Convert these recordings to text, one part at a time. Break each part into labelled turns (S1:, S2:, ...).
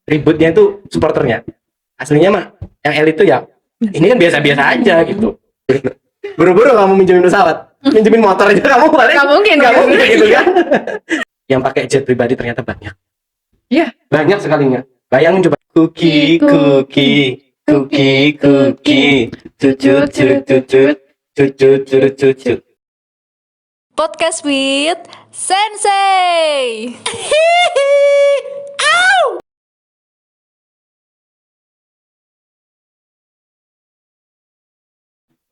S1: ributnya itu supporternya. Aslinya mah yang elit itu ya ini kan biasa-biasa aja gitu. Buru-buru kamu minjemin pesawat, minjemin motor aja kamu balik.
S2: Nggak mungkin
S1: gitu kan. Yang pakai jet pribadi ternyata banyak.
S2: Iya.
S1: Banyak sekalinya. Bayangin coba cookie cucu.
S2: Podcast with Sensei.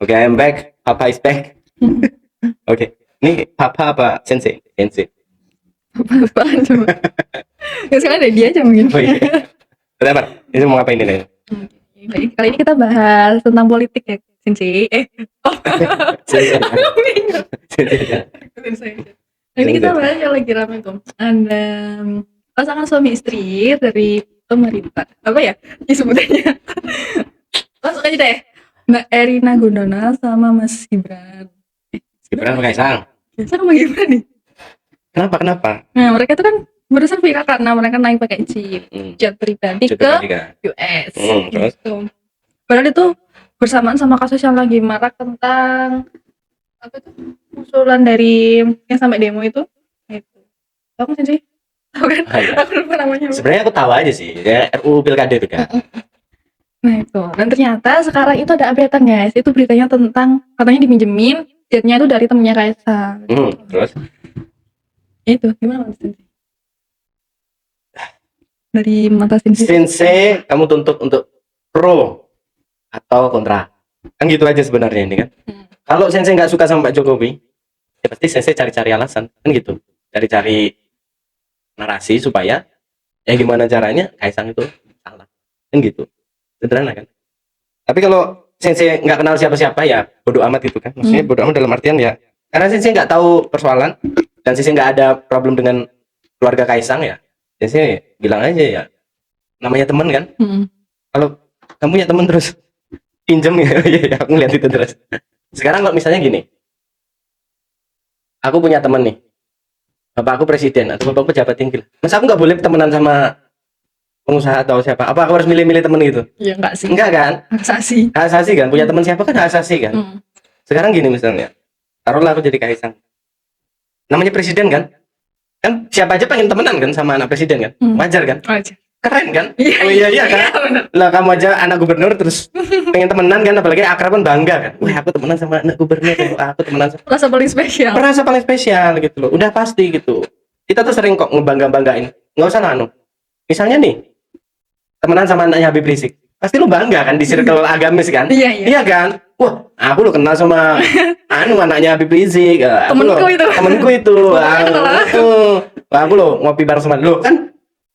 S1: Oke, I'm back. Papa is back. Oke. Ini Papa apa Sensei? Sensei.
S2: Apaan coba? Ya, sekarang ada dia aja mungkin.
S1: Oh, iya. Kenapa? Ini mau ngapain ini?
S2: Baik, kali ini kita bahas tentang politik ya, Sensei. Sensei. Nah, ini kita bahas yang lagi rame tuh. Ada pasangan suami istri dari pemerintah. Apa ya disebutnya? Langsung aja deh. Mbak Erina Gudono sama Mas Gibran.
S1: Gibran apa Kaisang?
S2: Biasa sama Gibran nih.
S1: Kenapa?
S2: Nah, mereka itu kan berusaha viral karena mereka naik pakai jet pribadi ke US.
S1: Terus?
S2: Gitu. Padahal itu bersamaan sama kasus yang lagi marak tentang apa itu usulan dari yang sampai demo itu. Itu. Tahu kan sih? Tahu kan? Aku lupa namanya.
S1: Sebenarnya aku tahu aja sih, ya RUU Pilkada itu kan.
S2: Nah itu, dan ternyata sekarang itu ada update guys. Itu beritanya tentang katanya diminjemin jetnya itu dari temennya Kaisang.
S1: Terus?
S2: Itu gimana Mas Sensei? Dari mata
S1: Sensei, kamu tuntut untuk pro atau kontra? Kan gitu aja sebenarnya ini kan. Kalau Sensei nggak suka sama Pak Jokowi, ya pasti Sensei cari-cari alasan, kan gitu. Cari-cari narasi supaya ya gimana caranya Kaisang itu salah, kan gitu. Sederhana kan. Tapi kalau Sensei nggak kenal siapa-siapa ya bodo amat gitu kan. Maksudnya bodo amat dalam artian ya karena Sensei nggak tahu persoalan dan Sensei nggak ada problem dengan keluarga Kaisang ya. Sensei bilang aja ya namanya teman kan. Kalau kamu punya teman terus pinjam ya aku ngeliat itu terus. Sekarang kalau misalnya gini, aku punya teman nih, bapak aku presiden atau bapak pejabat tinggi, masa aku nggak boleh temenan sama pengusaha atau siapa? Apa aku harus milih-milih temen gitu?
S2: Iya enggak sih.
S1: Enggak kan?
S2: Hak
S1: asasi kan? Punya teman siapa kan hak asasi kan? Sekarang gini misalnya, taruhlah aku jadi Kaisang, namanya presiden kan? Kan siapa aja pengen temenan kan sama anak presiden kan? Wajar kan?
S2: Wajar.
S1: Keren kan?
S2: Iya
S1: kan? Lah kamu aja anak gubernur terus pengen temenan kan? Apalagi akrab kan bangga kan? Wah aku temenan sama anak gubernur, aku temenan sama...
S2: Merasa paling spesial.
S1: Merasa paling spesial gitu loh. Udah pasti gitu. Kita tuh sering kok ngebangga-banggain. Nggak usah anu. Misalnya nih, temenan sama anaknya Habib Rizik, pasti lu bangga kan di circle agamis kan? Iya kan? Wah, aku lo kenal sama anaknya Habib Rizik. Temenku itu. Aku lo ngopi bareng sama lo kan?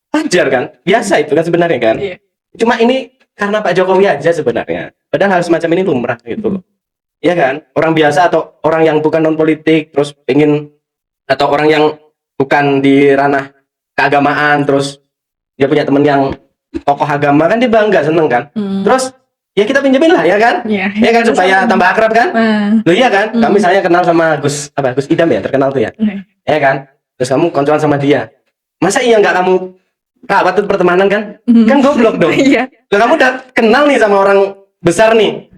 S1: Wajar kan? Biasa itu kan sebenarnya kan? Iya. Cuma ini karena Pak Jokowi aja sebenarnya. Padahal hal semacam ini lumrah gitu loh. Iya kan? Orang biasa atau orang yang bukan non politik terus pengen atau orang yang bukan di ranah keagamaan terus dia punya temen yang tokoh agama kan dia bangga seneng kan. Terus ya kita pinjemin lah ya kan. Ya kan supaya tambah akrab kan. Loh iya kan. Kamu misalnya kenal sama Gus Idam ya terkenal tuh ya. Ya kan. Terus kamu koncoan sama dia. Masa iya nggak kamu patut pertemanan kan. Kan goblok dong. Loh kamu udah kenal nih sama orang besar nih.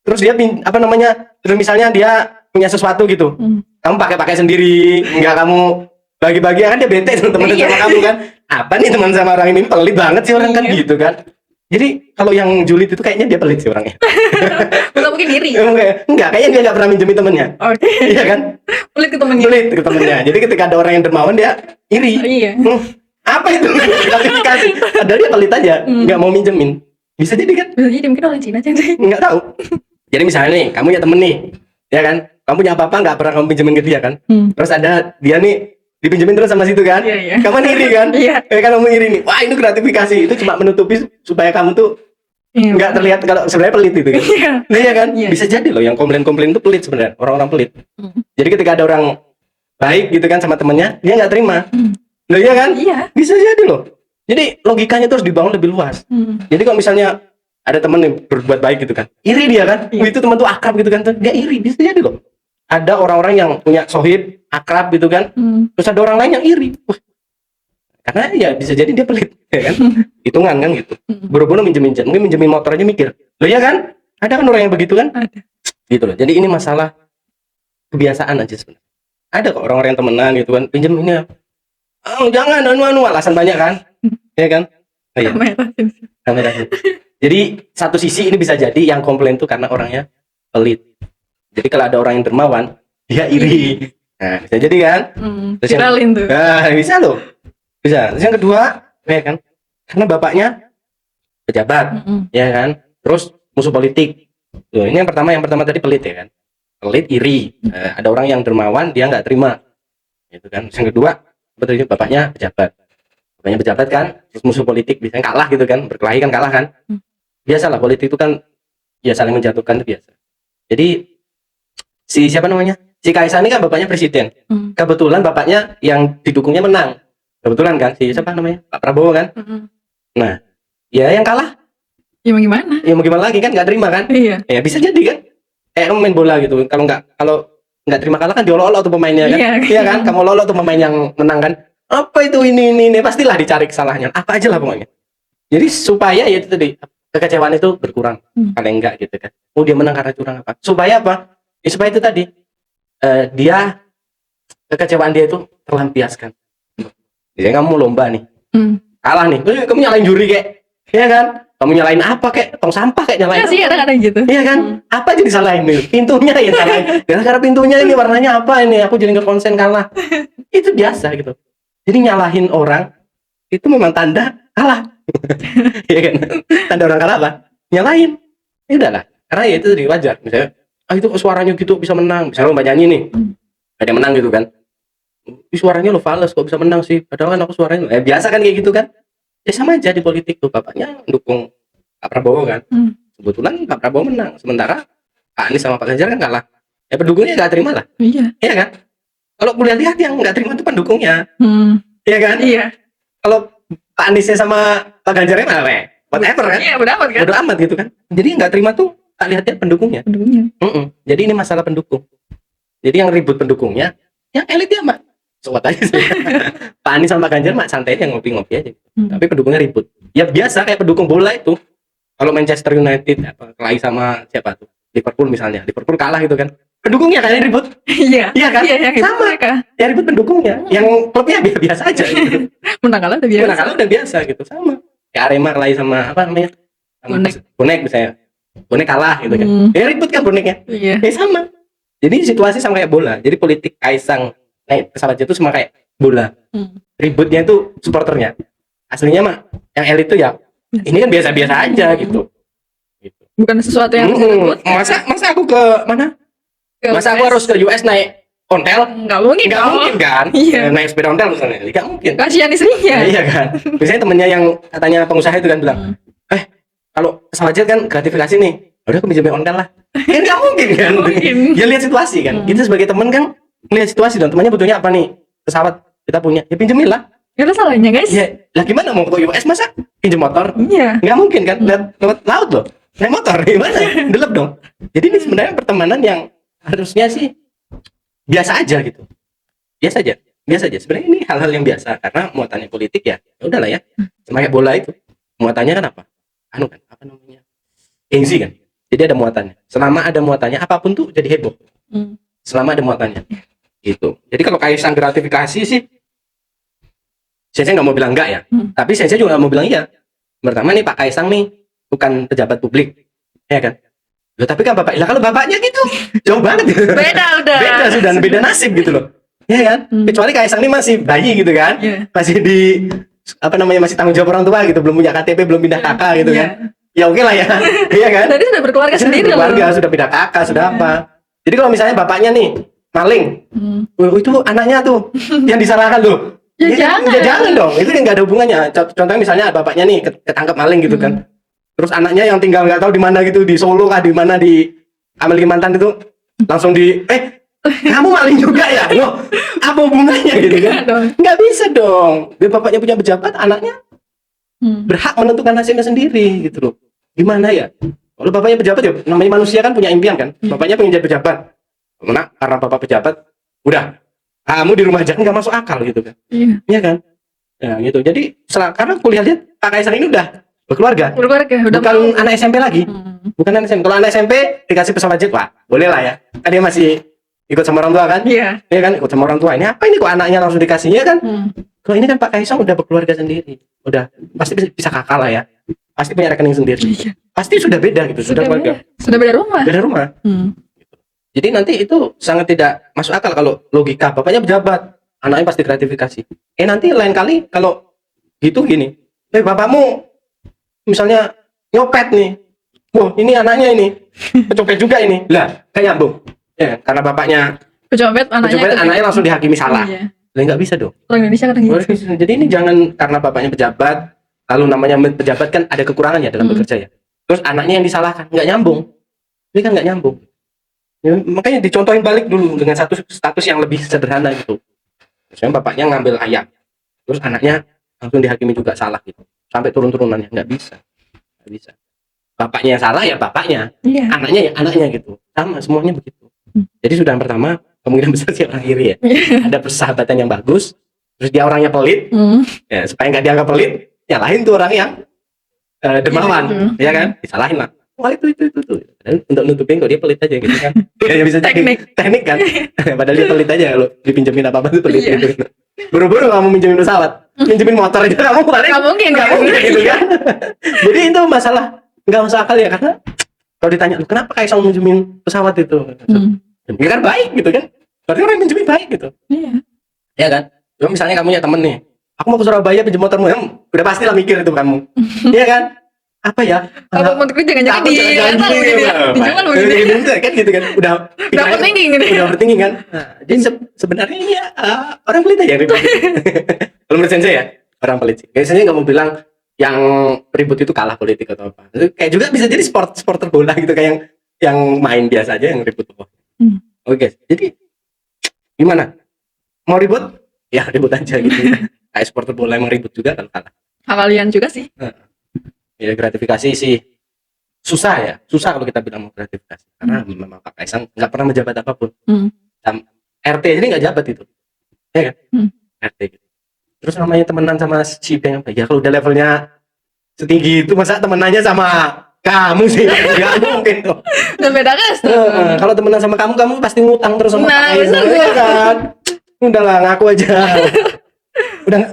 S1: Terus dia terus misalnya dia punya sesuatu gitu. Kamu pakai sendiri, nggak kamu bagi-bagi kan dia bete teman sama kamu kan. Apa nih teman sama orang ini pelit banget sih orang kan gitu kan. Jadi kalau yang julid itu kayaknya dia pelit sih orangnya.
S2: Bukan mungkin diri.
S1: Enggak, kayaknya dia nggak pernah minjemin temennya. Iya kan?
S2: Pelit ke temennya.
S1: Jadi ketika ada orang yang dermawan dia iri. Apa itu? Klasifikasi. Padahal dia pelit aja, nggak mau minjemin. Bisa jadi kan?
S2: Bisa jadi mungkin orang Cina aja sih.
S1: Nggak tahu. Jadi misalnya nih, kamu punya temen nih, ya kan? Kamu punya apa-apa nggak pernah kamu pinjemin ke dia kan? Terus ada dia nih dipinjemin terus sama situ kan? Kamu iri kan? Kan kamu iri nih. Wah ini gratifikasi itu cuma menutupi supaya kamu tuh nggak terlihat kalau sebenarnya pelit itu kan? Iya kan? Bisa jadi loh yang komplain itu pelit sebenarnya orang-orang pelit. Jadi ketika ada orang baik gitu kan sama temennya, dia nggak terima. Loh iya kan? Bisa jadi loh. Jadi logikanya terus dibangun lebih luas. Jadi kalau misalnya ada temen yang berbuat baik gitu kan, iri dia kan? Itu teman tuh akrab gitu kan? Dia iri, bisa jadi loh. Ada orang-orang yang punya sohib akrab gitu kan, terus ada orang lain yang iri. Wah, Karena ya bisa jadi dia pelit, ya kan? Hitungan kan gitu. Buru-buru minjem-minjem, mungkin minjemin motor aja mikir. Loh ya kan? Ada kan orang yang begitu kan?
S2: Ada.
S1: Gitu loh. Jadi ini masalah kebiasaan aja sebenarnya. Ada kok orang-orang yang temenan gitu kan, pinjem ini. Oh, jangan alasan banyak kan? Ya kan? Oh, iya. Kamera. Jadi satu sisi ini bisa jadi yang komplain tuh karena orangnya pelit. Jadi kalau ada orang yang dermawan, dia iri. Nah, bisa jadi kan? Terus
S2: Viralin tuh.
S1: Nah, bisa loh. Bisa. Terus yang kedua, ya kan? Karena bapaknya pejabat, ya kan? Terus musuh politik. Tuh, ini yang pertama tadi pelit ya kan? Pelit, iri. Ada orang yang dermawan, dia nggak terima. Gitu kan. Terus yang kedua, betul ini bapaknya pejabat. Bapaknya pejabat kan, terus musuh politik biasanya kalah gitu kan, berkelahi kan kalah kan. Biasalah politik itu kan ya saling menjatuhkan itu biasa. Jadi si siapa namanya? Si Kaisang ini kan bapaknya presiden. Kebetulan bapaknya yang didukungnya menang. Kebetulan kan si siapa namanya? Pak Prabowo kan. Nah, ya yang kalah
S2: Ya mau gimana?
S1: ya mau gimana lagi kan, nggak terima kan?
S2: Iya.
S1: Ya bisa jadi kan. Kamu main bola gitu. Kalau nggak terima kalah kan diolok-olok tuh pemainnya kan. Iya kan? Kamu olok tuh pemain yang menang kan. Apa itu ini pastilah dicari kesalahannya. Apa aja lah pokoknya. Jadi supaya ya itu tadi kekecewaan itu berkurang paling enggak gitu kan. Oh dia menang karena curang apa? Supaya apa? Ya, supaya itu tadi dia kekecewaan dia itu terlampiaskan. Jadi kamu lomba nih, kalah nih, terus kamu nyalain juri kayak, ya kan? Kamu nyalain apa kayak tong sampah kayak nyalain?
S2: Ya sih kadang-kadang gitu.
S1: Iya kan? Apa aja disalahin nih? Pintunya ya salahin. Gara-gara pintunya ini warnanya apa ini? Aku jadi nggak konsen kalah. Itu biasa gitu. Jadi nyalahin orang itu memang tanda kalah. Iya kan? Tanda orang kalah apa? Nyalahin. Ya udahlah. Karena ya itu tadi wajar. Misalnya, itu suaranya gitu bisa menang. Misalnya lomba nyanyi nih, ada yang menang gitu kan. Suaranya lo fals kok bisa menang sih? Padahal kan aku suaranya. Biasa kan kayak gitu kan? Ya sama aja di politik tuh. Bapaknya mendukung Pak Prabowo kan. Kebetulan Pak Prabowo menang. Sementara Pak Anies sama Pak Ganjar kan kalah. Ya pendukungnya nggak terima lah.
S2: Iya.
S1: Iya kan? Kalau kuliah lihat yang nggak terima itu pendukungnya. Iya kan?
S2: Iya.
S1: Kalau Pak Aniesnya sama Pak Ganjarnya mana? Whatever kan?
S2: Iya, bodo amat kan?
S1: Bodo amat gitu kan. Jadi yang nggak terima tuh tak lihatnya pendukungnya. Jadi ini masalah pendukung. Jadi yang ribut pendukungnya, yang elitnya mah sobat aja sih. Pak Anies sama Pak Ganjar mah santai aja ngopi-ngopi aja. Tapi pendukungnya ribut. Ya biasa kayak pendukung bola itu. Kalau Manchester United kelahi sama siapa tuh? Liverpool misalnya. Liverpool kalah gitu kan. Pendukungnya kan yang ribut.
S2: Iya.
S1: Iya kan?
S2: Iya, yang
S1: sama.
S2: mereka.
S1: Yang ribut pendukungnya. Yang klubnya biasa aja gitu.
S2: Menang kalah udah biasa.
S1: Menang kalah udah biasa gitu. Sama. Kayak Arema kelahi sama apa namanya? Sama bonek misalnya. Bonek kalah gitu kan. Ya ribut kan boneknya.
S2: Iya.
S1: Ya sama. Jadi situasi sama kayak bola. Jadi politik Kaisang naik pesawat itu sama kayak bola. Ributnya itu supporternya. Aslinya mah yang elit itu ya ini kan biasa-biasa aja gitu.
S2: Bukan sesuatu yang harus diribut.
S1: Masa aku ke mana? Masa aku harus ke US naik ontel?
S2: Nggak mungkin.
S1: Nggak mungkin kan?
S2: Iya.
S1: Naik sepeda ontel misalnya. Nggak mungkin.
S2: Kasihan istrinya.
S1: Iya kan? Biasanya temennya yang katanya pengusaha itu kan bilang, kalau pesawat jet kan gratifikasi nih. Udah aku pinjemin ontel lah. Kan nggak mungkin kan? Ya lihat situasi kan. Kita sebagai teman kan lihat situasi dong. Temannya butuhnya apa nih? Pesawat kita punya. Ya pinjemin lah.
S2: Gak ada salahnya guys.
S1: Ya, lah gimana mau ke US masa pinjem motor?
S2: Iya.
S1: Nggak mungkin kan? Lewat laut loh. Naik motor gimana? Delep dong. Jadi ini sebenarnya pertemanan yang harusnya sih biasa aja gitu. Biasa aja. Sebenarnya ini hal-hal yang biasa karena muatannya politik ya. Ya udahlah ya. Sama kayak bola itu. Muatannya kan apa? Anu kan, apa namanya? Gengsi kan. Jadi ada muatannya. Selama ada muatannya apapun tuh jadi heboh. Selama ada muatannya. Gitu. Jadi kalau Kaisang gratifikasi sih saya nggak mau bilang enggak ya. Tapi saya juga nggak mau bilang iya. Pertama nih Pak Kaisang nih bukan pejabat publik. Ya kan? Loh, tapi kan bapak, lah kalau bapaknya gitu jauh banget.
S2: Beda udah.
S1: Beda sudah, beda nasib gitu loh. Ya kan? Kecuali Kaisang ini masih bayi gitu kan. Masih di apa namanya, masih tanggung jawab orang tua gitu, belum punya KTP, belum pindah kakak gitu kan. Ya oke lah ya. Iya kan?
S2: Tadi sudah berkeluarga sendiri loh.
S1: Berkeluarga, sudah pindah kakak, sudah apa. Jadi kalau misalnya bapaknya nih maling, itu anaknya tuh yang disalahkan loh.
S2: Ya,
S1: jangan dong, itu yang nggak ada hubungannya. Contohnya misalnya bapaknya nih ketangkep maling gitu kan, terus anaknya yang tinggal nggak tahu di mana gitu, di Solo kah, di mana, di Amel Kalimantan itu langsung kamu maling juga ya, loh apa hubungannya gitu kan? Nggak bisa dong. Dia bapaknya punya pejabat, anaknya berhak menentukan nasibnya sendiri gitu loh. Gimana ya? Kalau bapaknya pejabat ya, namanya manusia kan punya impian kan, bapaknya pengen jadi pejabat, karena bapak pejabat, udah kamu di rumah aja nggak masuk akal gitu kan. Iya kan? Ya gitu. Jadi karena kuliah lihat Pak Kaisang ini udah berkeluarga.
S2: Berkeluarga udah
S1: Bukan
S2: mau.
S1: anak SMP lagi. Bukan anak SMP. Kalau anak SMP dikasih pesawat jet, wah boleh lah ya. Kan dia masih ikut sama orang tua kan?
S2: Iya.
S1: Iya kan, ikut sama orang tua. Ini apa ini kok anaknya langsung dikasihnya kan? Kalau ini kan Pak Kaisang udah berkeluarga sendiri. Udah pasti bisa kakak lah ya. Pasti punya rekening sendiri.
S2: Iya.
S1: Pasti sudah beda gitu, sudah keluarga.
S2: Sudah beda rumah.
S1: Beda rumah. Jadi nanti itu sangat tidak masuk akal kalau logika bapaknya pejabat, anaknya pasti gratifikasi. Nanti lain kali kalau gitu gini, bapakmu misalnya nyopet nih, wah ini anaknya ini pecopet juga ini, lah kayak nyambung, ya karena bapaknya
S2: Pecopet
S1: anaknya langsung dihakimi salah,
S2: Iya.
S1: lah nggak bisa dong.
S2: Orang Indonesia kadang gitu.
S1: Jadi ini jangan karena bapaknya pejabat, lalu namanya pejabat kan ada kekurangannya dalam bekerja ya, terus anaknya yang disalahkan, nggak nyambung, ini kan nggak nyambung. Ya, makanya dicontohin balik dulu dengan satu status yang lebih sederhana gitu. Misalnya bapaknya ngambil ayam, terus anaknya langsung dihakimi juga salah gitu, sampai turun-turunannya nggak bisa. Bapaknya yang salah ya bapaknya, anaknya ya anaknya gitu, sama semuanya begitu. Jadi sudah yang pertama kemungkinan besar sih orang iri ya. Ada persahabatan yang bagus, terus dia orangnya pelit, ya supaya nggak dianggap pelit, nyalahin tuh orang yang dermawan, ya kan, disalahin lah. Wah itu. Dan untuk nutupin kok dia pelit aja gitu kan. Ya bisa jadi teknik kan. Padahal dia pelit aja kalau dipinjemin apa tuh pelit gitu. Buru-buru kamu minjemin pesawat, minjemin motor aja kamu paling
S2: nggak mungkin
S1: gitu kan. Jadi itu masalah nggak masuk akal ya, karena kalau ditanya lu kenapa Kaisang minjemin pesawat itu? Ya kan baik gitu kan. Berarti orang minjemin baik gitu.
S2: Iya.
S1: Ya kan. Cuma misalnya kamu punya temen nih, aku mau ke Surabaya pinjem motormu, udah pasti lah mikir itu kamu. Iya kan? Apa ya?
S2: Apa mau jangan-jangan dijual
S1: begitu kan gitu kan. Udah
S2: overthinking gitu.
S1: Udah overthinking kan. Nah, jadi sebenarnya ini ya orang pelit aja ribut. Kalau menurut saya ya, orang pelit sih. Biasanya nggak mau bilang yang ribut itu kalah politik atau apa. Kayak juga bisa jadi supporter bola gitu, kayak yang main biasa aja yang ribut. Oke, jadi gimana? Mau ribut? Ya ribut aja gitu. Kayak supporter bola emang ribut juga kalau kalah.
S2: Kalian juga sih.
S1: Ya gratifikasi sih susah kalau kita bilang mau gratifikasi, karena memang Pak Kaisang nggak pernah menjabat apapun. RT ini nggak jabat itu, ya kan? RT gitu. Terus namanya temenan sama si Beng, ya kalau udah levelnya setinggi itu masa temenannya sama kamu sih? Nggak mungkin tuh.
S2: Udah beda kan?
S1: Kalau temenan sama kamu pasti ngutang terus sama Pak Kaisang, ya kan? Udahlah ngaku aja.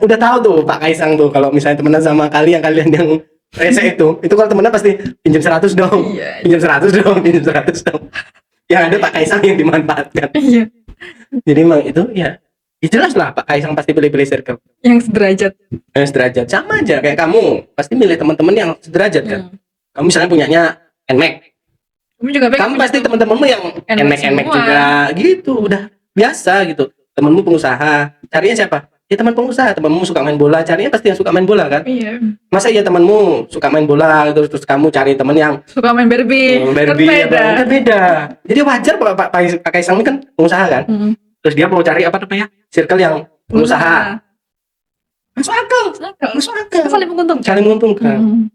S1: udah tahu tuh Pak Kaisang tuh kalau misalnya temenan sama kalian yang rese itu kalau temennya pasti pinjam 100 dong. Pinjam 100 dong. Yang ada Pak Kaisang yang dimanfaatkan. Iya. Jadi memang itu ya jelas lah Pak Kaisang pasti pilih circle
S2: yang sederajat.
S1: Sama aja kayak kamu pasti milih teman-teman yang sederajat kan. Kamu misalnya punyanya NMAX, kamu pasti teman-temanmu yang NMAX juga gitu, udah biasa gitu. Temanmu pengusaha, carinya siapa? Ya teman pengusaha. Temanmu suka main bola, carinya pasti yang suka main bola kan. Iya. Masa ya temanmu suka main bola terus kamu cari teman yang
S2: suka main Barbie kan
S1: beda. Jadi wajar Pak Kaisang ini kan pengusaha kan. Terus dia mau cari apa namanya, circle yang pengusaha. Masuk akal. Saling menguntungkan.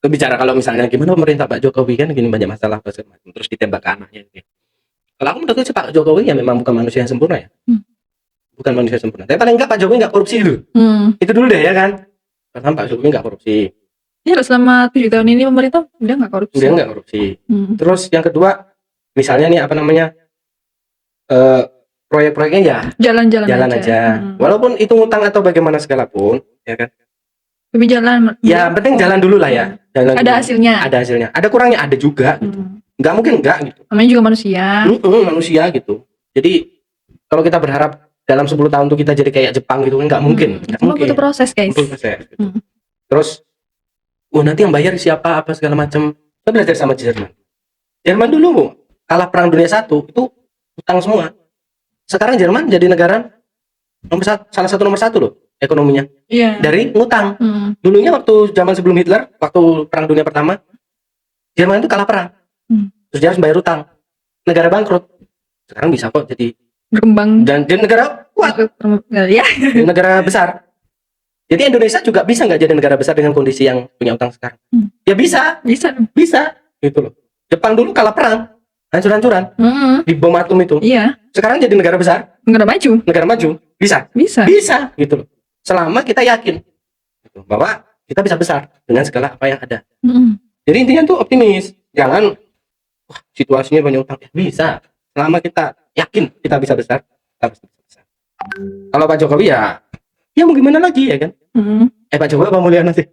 S1: Bicara kalau misalnya gimana pemerintah Pak Jokowi kan gini banyak masalah terus ditembak ke anaknya gitu. Kalau aku menurut Pak Jokowi ya memang bukan manusia yang sempurna ya. Bukan manusia sempurna. Tapi paling enggak Pak Jokowi enggak korupsi dulu. Itu dulu deh ya kan. Karena Pak Jokowi enggak korupsi.
S2: Iya, selama 7 tahun ini pemerintah udah enggak korupsi.
S1: Terus yang kedua, misalnya nih apa namanya? Proyek-proyeknya ya jalan aja. Walaupun itu ngutang atau bagaimana segala pun, ya kan.
S2: Tapi jalan.
S1: Ya, penting jalan dulu lah ya. Jalan
S2: ada
S1: dulu.
S2: hasilnya. Ada
S1: kurangnya ada juga gitu. Enggak mungkin enggak gitu.
S2: Namanya juga manusia.
S1: Manusia gitu. Jadi kalau kita berharap dalam 10 tahun tuh kita jadi kayak Jepang gitu kan nggak mungkin.
S2: Semua butuh proses guys.
S1: Gitu. Terus nanti yang bayar siapa apa segala macam. Kita belajar sama Jerman dulu kalah perang dunia 1 itu utang semua. Sekarang Jerman jadi negara salah satu nomor 1 loh ekonominya.
S2: Iya.
S1: Dari ngutang. Dulunya waktu zaman sebelum Hitler, waktu perang dunia pertama, Jerman itu kalah perang. Terus dia harus bayar utang. Negara bangkrut. Sekarang bisa kok jadi
S2: berkembang
S1: dan negara kuat, negara besar. Jadi Indonesia juga bisa nggak jadi negara besar dengan kondisi yang punya utang sekarang? Ya bisa gitu loh. Jepang dulu kalah perang, hancur-hancuran, di bom atom itu.
S2: Iya.
S1: Sekarang jadi negara besar,
S2: negara maju,
S1: bisa gitu loh. selama kita yakin gitu, bahwa kita bisa besar dengan segala apa yang ada. Jadi intinya tuh optimis, jangan wah situasinya banyak utang, bisa selama kita yakin kita bisa besar, kita bisa besar. Kalau Pak Jokowi ya mau gimana lagi ya kan. Pak Jokowi apa Mulyono sih?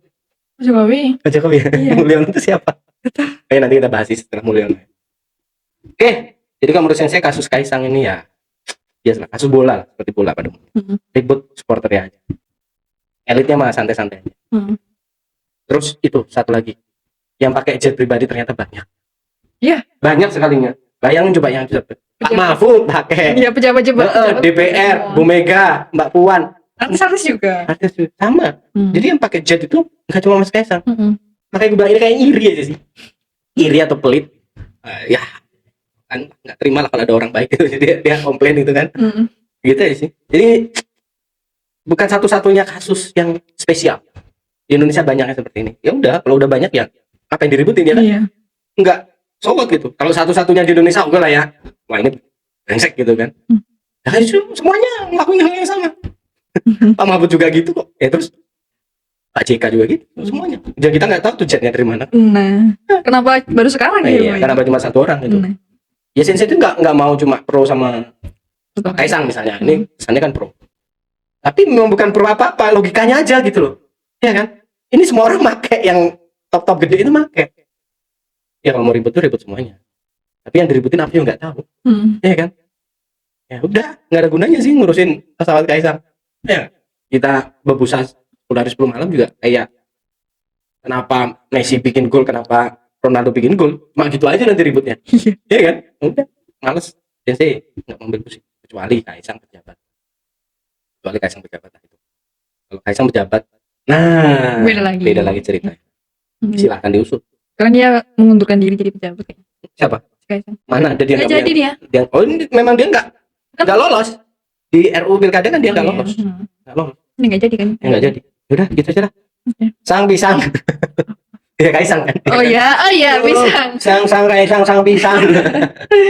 S2: Jokowi.
S1: Pak Jokowi ya?
S2: Iya.
S1: Mulyono itu siapa? Nanti kita bahas setelah Mulyono. Oke, jadi kalau menurut saya kasus Kaisang ini ya biasalah, kasus bola seperti bola pada umumnya. Ribut supporternya aja, elitnya mah santai-santai aja. Terus itu satu lagi, yang pakai jet pribadi ternyata banyak.
S2: Iya.
S1: Banyak sekalinya. Bayangin coba yang Pak Mahfud pakai.
S2: Iya, pejabat-pejabat.
S1: DPR, Bu Mega, Mbak Puan.
S2: Artis-artis juga.
S1: Artis sama. Jadi yang pakai jet itu nggak cuma Mas Kaisang. Makanya gue bilang ini kayak iri aja sih. Iri atau pelit. Ya kan nggak terima lah kalau ada orang baik itu. Jadi dia komplain gitu kan. Gitu aja sih. Jadi bukan satu-satunya kasus yang spesial. Di Indonesia banyak yang seperti ini. Ya udah, kalau udah banyak ya apa yang diributin ya kan?
S2: Iya.
S1: Enggak sowot gitu. Kalau satu-satunya di Indonesia oke lah ya. Wah ini brengsek gitu kan. Nah, semuanya ngelakuin hal yang sama. Pak Mahfud juga gitu kok. Ya terus Pak JK juga gitu. Semuanya. Jadi kita nggak tahu tuh jetnya dari mana.
S2: Nah, kenapa baru sekarang
S1: Iya, karena cuma satu orang gitu. Ya Sensei itu nggak mau cuma pro sama Pak Kaisang misalnya. Ini kesannya kan pro. Tapi memang bukan pro apa-apa, logikanya aja gitu loh. Ya kan? Ini semua orang make yang top-top gede itu make. Ya kalau mau ribut tuh ribut semuanya. Tapi yang diributin apa juga nggak tahu. Ya kan? Ya udah, nggak ada gunanya sih ngurusin pesawat Kaisang. Ya, kita berbusa 10 hari 10 malam juga kayak kenapa Messi bikin gol, kenapa Ronaldo bikin gol, mak gitu aja nanti ributnya. Iya kan? Udah, males. Sensei nggak mau pusing kecuali Kaisang pejabat. Kecuali Kaisang pejabat itu. Kalau Kaisang pejabat, nah beda lagi ceritanya. Silahkan diusut.
S2: Karena dia mengundurkan diri jadi pejabat.
S1: Siapa?
S2: Kaisang.
S1: Mana ada dia?
S2: Nggak jadi dia.
S1: Oh ini memang dia nggak lolos di RUU Pilkada kan dia nggak lolos. Nggak lolos.
S2: Ini nggak jadi kan?
S1: Nggak jadi. Udah gitu aja lah. Sang pisang. Ya Kaisang kan.
S2: Oh iya pisang.
S1: Sang Kaisang sang pisang.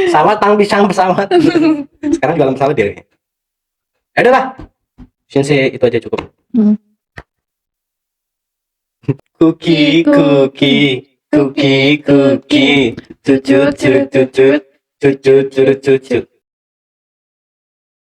S1: Pesawat tang pisang pesawat. Sekarang dalam pesawat dia. Ya udah lah. Sensei itu aja cukup. Cookie cucut cucut cucut cucut cucut cucut